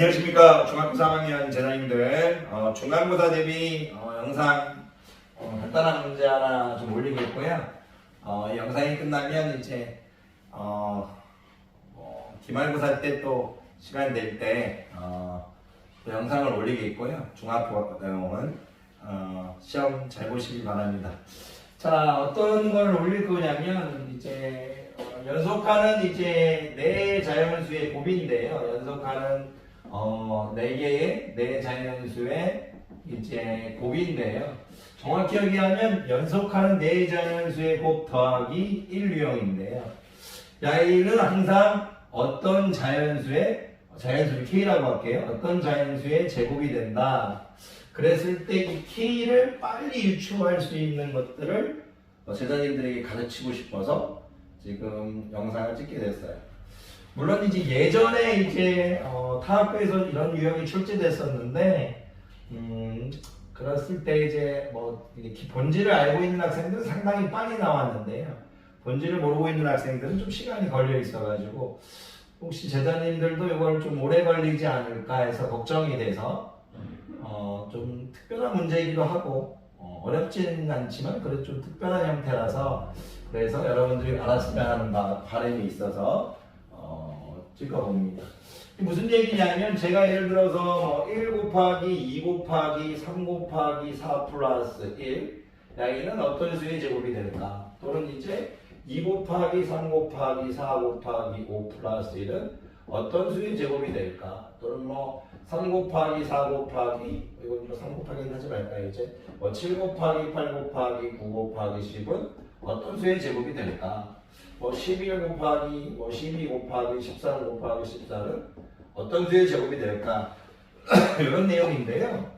안녕하십니까. 중학교 3학년 재단님들 중간고사 대비 영상 간단한 문제 하나 좀 올리겠고요. 이 영상이 끝나면 이제 기말고사 때 또 시간 될 때 또 영상을 올리겠고요. 중학교 내용은 시험 잘 보시기 바랍니다. 자, 어떤 걸 올릴 거냐면 이제 연속하는 이제 네 자연수의 곱인데요. 연속하는 4개의 네 자연수의 이제 곱인데요. 정확히 얘기하면 연속하는 네 자연수의 곱 더하기 1 유형인데요. 야이는 항상 어떤 자연수의 자연수를 K라고 할게요. 어떤 자연수의 제곱이 된다. 그랬을 때 이 K를 빨리 유추할 수 있는 것들을 제자님들에게 가르치고 싶어서 지금 영상을 찍게 됐어요. 물론 이제 예전에 이제 타 학교에서 이런 유형이 출제됐었는데 그랬을 때 이제 뭐 본질을 알고 있는 학생들은 상당히 빨리 나왔는데요. 본질을 모르고 있는 학생들은 좀 시간이 걸려 있어가지고 혹시 제자님들도 이걸 좀 오래 걸리지 않을까 해서 걱정이 돼서 좀 특별한 문제이기도 하고 어렵지는 않지만 그래도 좀 특별한 형태라서 그래서 여러분들이 알았으면 하는 바람이 있어서 찍어봅니다. 무슨 얘기냐면 제가 예를 들어서 1 곱하기 2 곱하기 3 곱하기 4 플러스 1 야이는 어떤 수의 제곱이 될까? 또는 이제 2 곱하기 3 곱하기 4 곱하기 5 플러스 1은 어떤 수의 제곱이 될까? 또는 3 곱하기 4 곱하기 이건 3 곱하기는 하지 말까요? 이제 7 곱하기 8 곱하기 9 곱하기 10은 어떤 수의 제곱이 될까? 11 곱하기 12 곱하기 13 곱하기 14는 어떤 수의 제곱이 될까? 이런 내용인데요.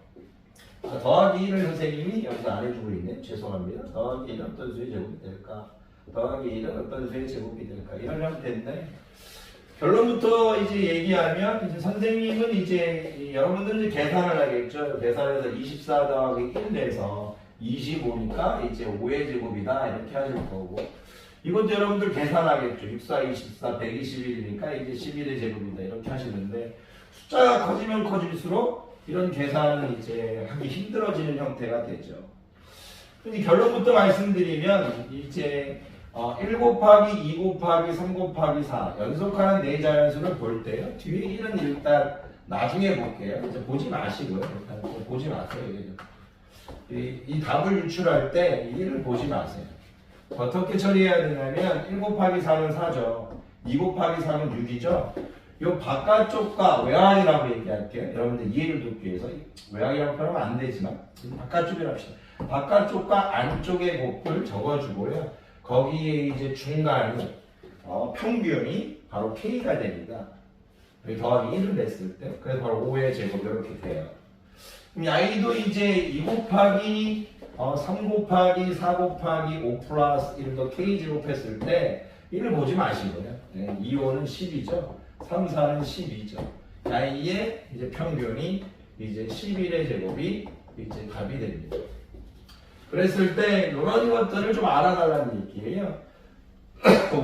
더하기 1을 선생님이 여기서 안 해주고 있네. 죄송합니다. 더하기 1은 어떤 수의 제곱이 될까? 더하기 1은 어떤 수의 제곱이 될까? 이런 형태인데 결론부터 이제 얘기하면 이제 선생님은 이제 여러분들은 이제 계산을 하겠죠. 계산해서 24 더하기 1 내서 25니까 이제 5의 제곱이다 이렇게 하실 거고 이것도 여러분들 계산하겠죠. 64, 24, 121이니까 이제 11의 제곱이다 이렇게 하시는데 숫자가 커지면 커질수록 이런 계산은 이제 하기 힘들어지는 형태가 되죠. 근데 결론부터 말씀드리면 이제 1 곱하기 2 곱하기 3 곱하기 4 연속하는 네 자연수를 볼 때요. 뒤에 1은 일단 나중에 볼게요. 이제 보지 마시고요. 일단 보지 마세요. 이 답을 유출할 때 1을 보지 마세요. 어떻게 처리해야 되냐면 1 곱하기 4는 4죠. 2 곱하기 3은 6이죠. 이 바깥쪽과 외항이라고 얘기할게요. 여러분들 이해를 돕기 위해서 외항이라고 표현하면 안 되지만 바깥쪽이라고 합시다. 바깥쪽과 안쪽의 곱을 적어주고요. 거기에 이제 중간이 평균이 바로 K가 됩니다. 여기 더하기 1을 냈을 때 그래서 바로 5의 제곱 이렇게 돼요. 그럼 야이도 이제 2 곱하기 3 곱하기 4 곱하기 5 플러스 1을 더 K 제곱했을 때 1을 보지 마시고요. 2, 5는 10이죠. 3, 4는 12죠. 야이의 이제 평균이 이제 11의 제곱이 이제 답이 됩니다. 그랬을 때 이런 것들을 좀 알아달라는 얘기예요.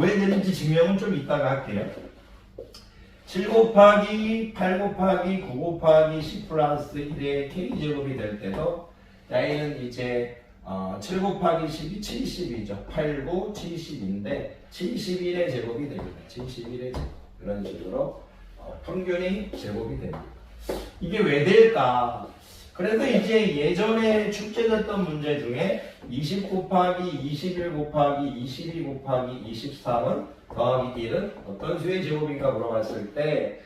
왜 되는지 증명은 좀 이따가 할게요. 7 곱하기 8 곱하기 9 곱하기 10 플러스 1의 K제곱이 될 때도 야이는 이제 7 곱하기 10이 70이죠. 8, 9, 70인데 71의 제곱이 됩니다. 71의 제곱. 이런 식으로 평균이 제곱이 됩니다. 이게 왜 될까? 그래서 이제 예전에 출제됐던 문제 중에 20 곱하기 21 곱하기 22 곱하기 23은 더하기 1은 어떤 수의 제곱인가 물어봤을 때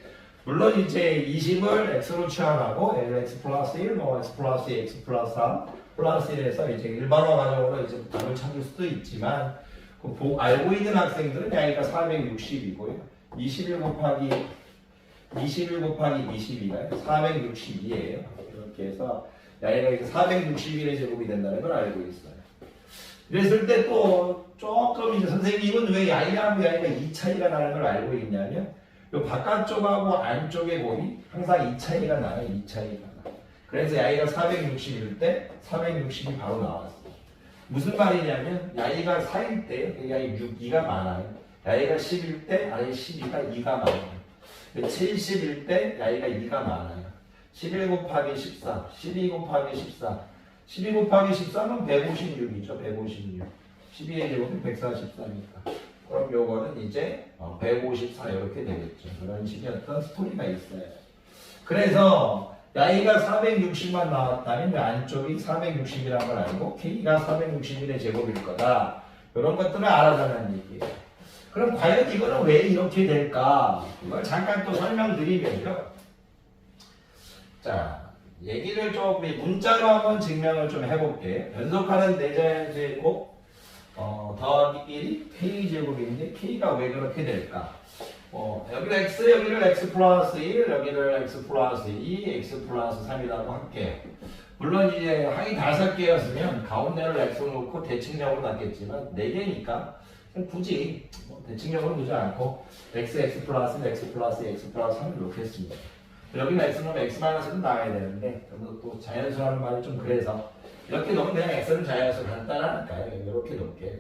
물론 이제 20을 x로 취환하고 x 플러스 1, x 플러스 2, x 플러스 3 플러스 1에서 이제 일반화 과정으로 이제 답을 찾을 수도 있지만 알고 있는 학생들은 야이가 460이고요. 21 곱하기 22가 462예요. 이렇게 해서 야이가 461의 제곱이 된다는 걸 알고 있어요. 그랬을 때 또 조금 이제 선생님은 왜 야이하고 야이가 이 차이가 나는 걸 알고 있냐면 이 바깥쪽하고 안쪽의 곱이 항상 이 차이가 나요. 이 차이가 나요. 그래서 야이가 461일 때 460이 바로 나왔어요. 무슨 말이냐면 야이가 4일 때 야이 2가 많아요. 야이가 10일 때 아예 12가 2가 많아요. 70일 때 야이가 2가 많아요. 11 곱하기 14, 12 곱하기 14. 12 곱하기 14는 156이죠. 156. 12의 제곱은 144니까. 그럼 요거는 이제 154 이렇게 되겠죠. 그런 식의 어떤 스토리가 있어요. 그래서 야이가 460만 나왔다면 안쪽이 460이라는 걸 알고 K가 461의 제곱일 거다. 이런 것들을 알아달라는 얘기예요. 그럼 과연 이거는 왜 이렇게 될까? 이걸 잠깐 또 설명드리면요. 자, 얘기를 좀 문자로 한번 증명을 좀 해볼게요. 연속하는 내자의 제곱 더하기 1이 K제곱인데 K가 왜 그렇게 될까? 여기를 X, 여기를 X 플러스 1, 여기를 X 플러스 2, X 플러스 3이라고 할게요. 물론 이제 항이 5개였으면 가운데를 X 놓고 대칭적으로 놨겠지만 4개니까 굳이 대칭적으로 두지 않고 X 플러스 X 플러스 X 플러스 3을 놓겠습니다. 여기는 X 넣으면 X 마이너스도 나와야 되는데 또 자연수라는 말이 좀 그래서 이렇게 놓으면 그냥 X는 자연수 간단하니까요. 이렇게 놓을게요.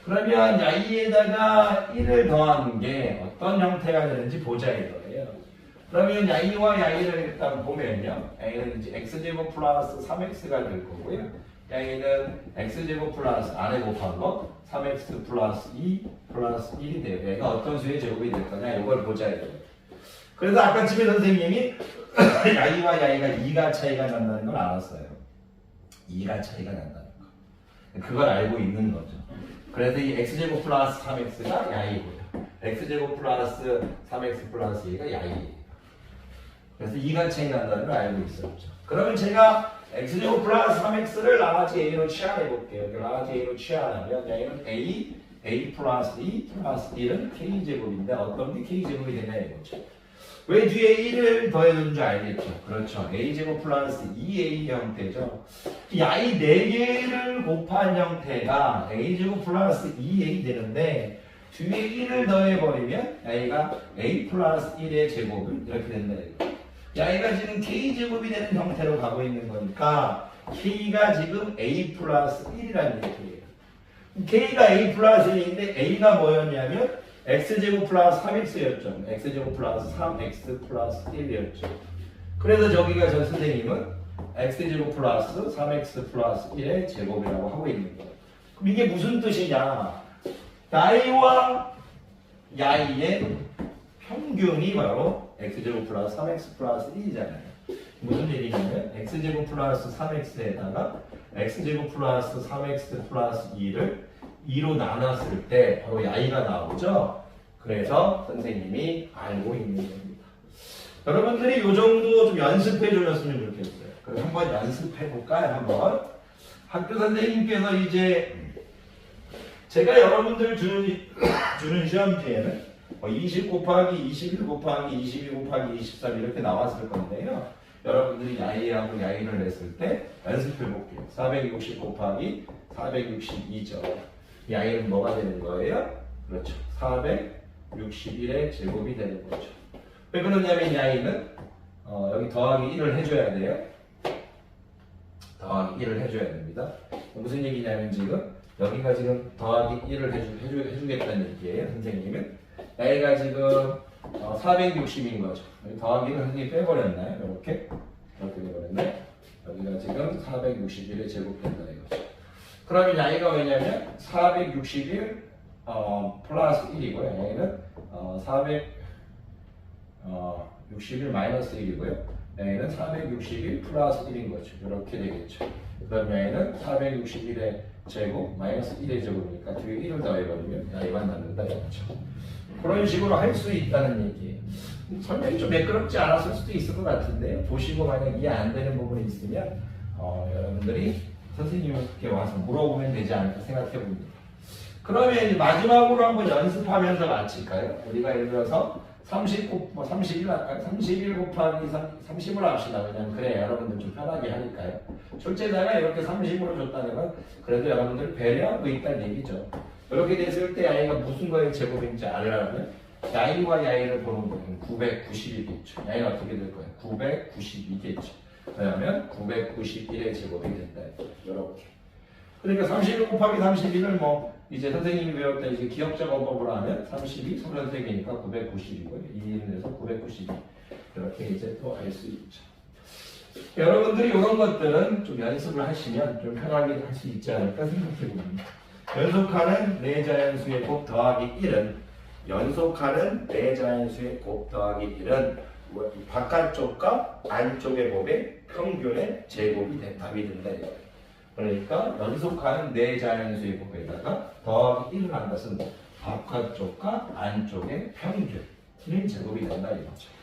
그러면 야이에다가 1을 더하는 게 어떤 형태가 되는지 보자 이거예요. 그러면 야이와 야이를 일단 보면요. 야이는 이제 x제곱 플러스 3x가 될 거고요. 야이는 x제곱 플러스 안에 곱한 거 3x 플러스 2 플러스 1이 돼요. 얘가 어떤 수의 제곱이 될 거냐 이걸 보자 이거예요. 그래서 아까쯤에 선생님이 야이와 야이가 2가 차이가 난다는 걸 알았어요. 2가 차이가 난다는 거. 그걸 알고 있는 거죠. 그래서 이 x제곱 플러스 3x가 야이고요. x제곱 플러스 3x 플러스 2가 야이예요. 그래서 2가 차이 난다는 걸 알고 있었죠. 그러면 제가 x제곱 플러스 3x를 라지 a로 치환해 볼게요. 라지 a로 치환하면 야이는 a 플러스 2 플러스 1은 k제곱인데 어떤 게 k제곱이 되냐 이거죠. 왜 뒤에 1을 더해둔 줄 알겠죠? 그렇죠. a제곱 플러스 2a 형태죠. 야이 4개를 곱한 형태가 a제곱 플러스 2a 되는데 뒤에 1을 더해버리면 야이가 a 플러스 1의 제곱을 이렇게 된다 이거. 야이가 지금 k제곱이 되는 형태로 가고 있는 거니까 k가 지금 a 플러스 1이라는 얘기예요. k가 a 플러스 1인데 a가 뭐였냐면 x제곱 플러스 3x였죠. x제곱 플러스 3x 플러스 1이었죠. 그래서 저기가 저 선생님은 x제곱 플러스 3x 플러스 1의 제곱이라고 하고 있는 거예요. 그럼 이게 무슨 뜻이냐? 야이와 야이의 평균이 바로 x제곱 플러스 3x 플러스 1이잖아요. 무슨 얘기냐면 x제곱 플러스 3x에다가 x제곱 플러스 3x 플러스 2를 2로 나눴을 때 바로 야이가 나오죠. 그래서 선생님이 알고 있는 겁니다. 여러분들이 이 정도 좀 연습해 주셨으면 좋겠어요. 그럼 한번 연습해 볼까요? 한번 학교 선생님께서 이제 제가 여러분들 주는 시험지에는 20 곱하기 21 곱하기 22 곱하기 23 이렇게 나왔을 건데요. 여러분들이 야이하고 야이를 냈을 때 연습해 볼게요. 460 곱하기 462죠. 야이는 뭐가 되는 거예요? 그렇죠. 461의 제곱이 되는 거죠. 왜 그러냐면 야이는 여기 더하기 1을 해줘야 돼요. 더하기 1을 해줘야 됩니다. 무슨 얘기냐면 지금 여기가 지금 더하기 1을 해주겠다는 얘기예요. 선생님은 야이가 지금 460인 거죠. 여기 더하기를 선생님이 빼버렸나요? 이렇게 돼버렸네. 여기가 지금 461의 제곱 된다 이거죠. 그러면 야이가 왜냐면 461 플러스 1이고요. 야이는 461 마이너스 1이고요. 야이는 461 플러스 1인 거죠. 이렇게 되겠죠. 그럼 야이는 461의 제곱 마이너스 1의 제곱이니까 뒤에 1을 더해버리면 야이만 남는다 이거죠. 그런 식으로 할 수 있다는 얘기예요. 설명이 좀 매끄럽지 않았을 수도 있을 것 같은데 보시고 만약 이해 안 되는 부분이 있으면 여러분들이 선생님께 와서 물어보면 되지 않을까 생각해 봅니다. 그러면 이제 마지막으로 한번 연습하면서 마칠까요? 우리가 예를 들어서 31 곱하기 30을 합시다. 왜냐면 그래 여러분들 좀 편하게 하니까요. 출제자가 이렇게 30으로 줬다는 건 그래도 여러분들 배려하고 있다는 얘기죠. 이렇게 됐을 때 야이가 무슨 거의 제곱인지 알려면 야이와 야이를 보는 거는 990이겠죠. 야이는 어떻게 될 거예요? 992겠죠. 왜냐하면 991의 제곱이 된다. 이렇게. 그러니까 31 곱하기 31을 뭐 이제 선생님이 배웠던 이제 기억 작업법으로 하면 32, 33개니까 990이고요. 2인에서 992. 이렇게 이제 또 알 수 있죠. 여러분들이 이런 것들은 좀 연습을 하시면 좀 편하게 할 수 있지 않을까 생각해 봅니다. 연속하는 4자연수의 곱 더하기 1은 연속하는 4자연수의 곱 더하기 1은 바깥쪽과 안쪽의 곱의 평균의 제곱이 답이 된다. 그러니까 연속하는 4자연수의 곱에다가 더하기 1을 한 것은 바깥쪽과 안쪽의 평균의 제곱이 된다 이거죠.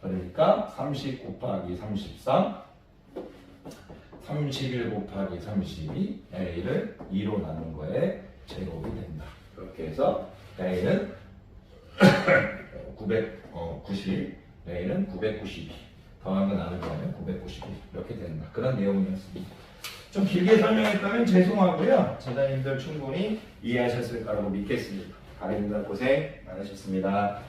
그러니까 30 곱하기 33, 31 곱하기 32, A를 2로 나눈 거에 제곱이 된다. 이렇게 해서 A는 990, A는 992. 더한 거 나눈 거는 992. 이렇게 된다. 그런 내용이었습니다. 좀 길게 설명했다면 죄송하고요. 제자님들 충분히 이해하셨을 거라고 믿겠습니다. 가림들 고생 많으셨습니다.